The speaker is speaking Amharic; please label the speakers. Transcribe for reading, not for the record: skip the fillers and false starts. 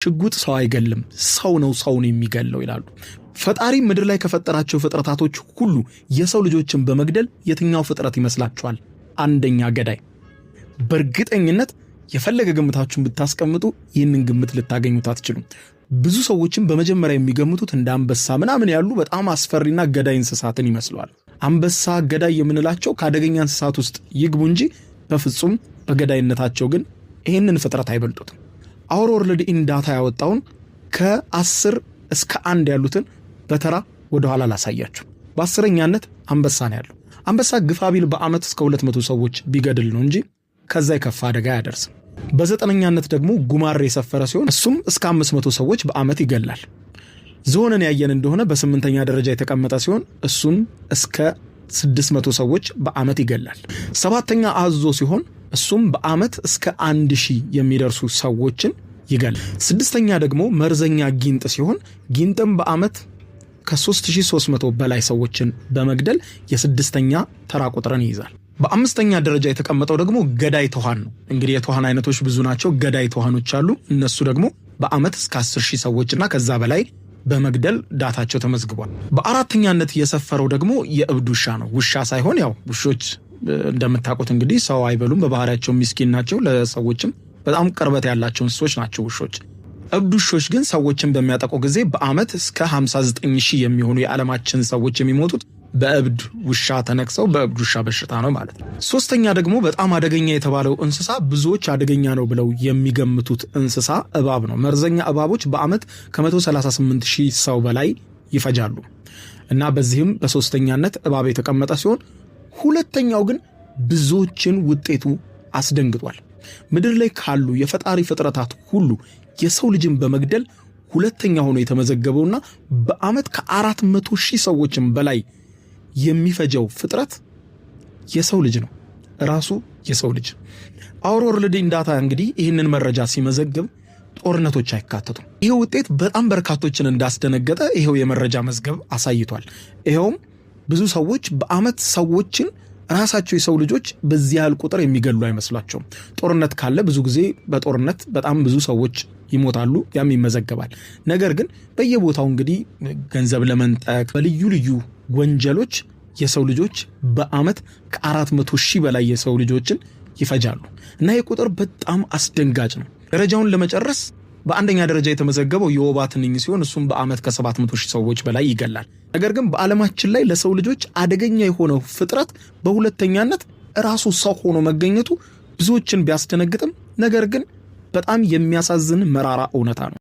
Speaker 1: ሽጉጥ ሰው አይገልም፣ ሰው ነው ሰውን የሚገለው ይላሉ። ፈጣሪ ምድር ላይ ከፈጠራቸው ፍጥረታቶች ሁሉ የሰው ልጆችን በመግደል የትኛው ፍጥረት ይመስላችኋል አንደኛ ገዳይ? በእርግጠኝነት የፈለገ ግምታችሁን ብታስቀምጡ ይህንን ግምት ልታገኙት አትችሉም። ብዙ ሰዎችን በመጀመሪያ የሚገምቱት እንደ አንበሳ ምናምን ያሉ በጣም አስፈሪና ገዳይ እንስሳትን ይመስለዋል። አንበሳ ገዳይ የምንላቸው ከአደገኛ እንስሳት ውስጥ ይግቡ እንጂ በፍጹም በገዳይነታቸው ግን ይህንን ፍጥረት አይበልጡትም። አወር ወርልድ ኢን ዳታ ያወጣውን ከ10 እስከ 1 ያሉትን በተራ ወደ ኋላ ላሳያችሁ። በ10ኛነት አንበሳ ነው ያለው። አንበሳ ግፋቢል በአመት እስከ 200 ሰዎች ቢገድል ነው እንጂ ከዛ የከፋ አደጋ ያደርስም። በ9ኛነት ደግሞ ጉማሬ የሰፈረ ሲሆን እሱም እስከ 500 ሰዎች በአመት ይገላል። ዝሆንን ያየን እንደሆነ በ8ኛ ደረጃ የተቀመጠ ሲሆን እሱም እስከ 600 ሰዎች በአመት ይገላል። 7ኛ አዞ ሲሆን እሱም በአመት እስከ 1000 የሚደርሱ ሰዎችን ይገላል። 6ኛ ደግሞ መርዘኛ ጊንጥ ሲሆን ጊንጥም በአመት ከ3300 በላይ ሰዎችን በመግደል የ6ኛ ተራ ቁጥርን ይይዛል። በ5ኛ ደረጃ የተቀመጠው ደግሞ ገዳይ ተዋን ነው። እንግዲህ የተዋን አይነቶች ብዙ ናቸው። ገዳይ ተዋኖች አሉ። እነሱ ደግሞ በአመት እስከ 10000 ሰዎችና ከዛ በላይ በመግደል ዳታቸው ተመዝግቧል። በ4ኛነት የሰፈረው ደግሞ የእብድ ውሻ ነው። ውሻ ሳይሆን ያው ውሾች እንደምታውቁት እንግዲህ ሰው አይበሉም፣ በባህሪያቸው ምስኪን ናቸው፣ ለሰዎችም በጣም ቅርበት ያላቸው እንስሶች ናቸው ውሾች። እብድ ውሾች ግን ሰዎችን በሚያጠቁ ጊዜ በአመት እስከ 59000 የሚሆኑ የዓለማችን ሰዎች የሚሞቱት በእብድ ውሻ ተነክሰው በእብድ ውሻ በሽታ ነው ማለት ነው። 3ኛ ደግሞ በጣም አደገኛ የተባለው እንስሳ ብዙዎች አደገኛ ነው ብለው የሚገምቱት እንስሳ እባብ ነው። መርዘኛ እባቦች በአመት ከ138000 ሰው በላይ ይፈጃሉ እና በዚህም በ3ኛነት እባብ የተቀመጠ ሲሆን 2ኛው ግን ብዙዎችን ውጤቱ አስደንግጧል። ምድር ላይ ካሉ የፈጣሪ ፍጥረታት ሁሉ የሰው ልጅን በመግደል 2ኛ ሆኖ የተመዘገበውና በአመት ከ400,000 ሰዎችን በላይ የሚፈጀው ፍጥረት የሰው ልጅ ነው። ራሱ የሰው ልጅ። አወር ወርልድ ኢን ዳታ እንግዲህ ይህንን መረጃ ሲመዘግብ ጦርነቶች አይካተቱም። ይህ ውጤት በጣም በርካቶችን እንዳስደነገጠ ይሄው የመረጃ መዝገብ አሳይቷል። ይሄውም ብዙ ሰዎች በአመት ሰዎችን ራሳቸው የሰው ልጆች በዚህ ያህል ቁጥር የሚገሉ አይመስላቸውም። ጦርነት ካለ ብዙ ጊዜ በጦርነት በጣም ብዙ ሰዎች ይሞታሉ፣ ያም ይመዘገባል። ነገር ግን በየቦታው እንግዲህ ገንዘብ ለመንጠቅ በልዩ ልዩ ወንጀሎች የሰው ልጆች በአመት ከ400,000 በላይ የሰው ልጆችን ይፈጃሉ እና ይህ ቁጥር በጣም አስደንጋጭ ነው። ደረጃውን ለመጨረስ በአንደኛ ደረጃ የተመዘገበው የወባ ትንኝ ሲሆን እሱም በአመት ከ700,000 ሰዎች በላይ ይገላል። ነገር ግን በዓለማችን ላይ ለሰው ልጆች አደገኛ የሆነው ፍጥረት በሁለተኛነት ራሱ ሰው ሆኖ መገኘቱ ብዙዎችን ቢያስደነግጥም ነገር ግን በጣም የሚያሳዝን መራራ እውነታ ነው።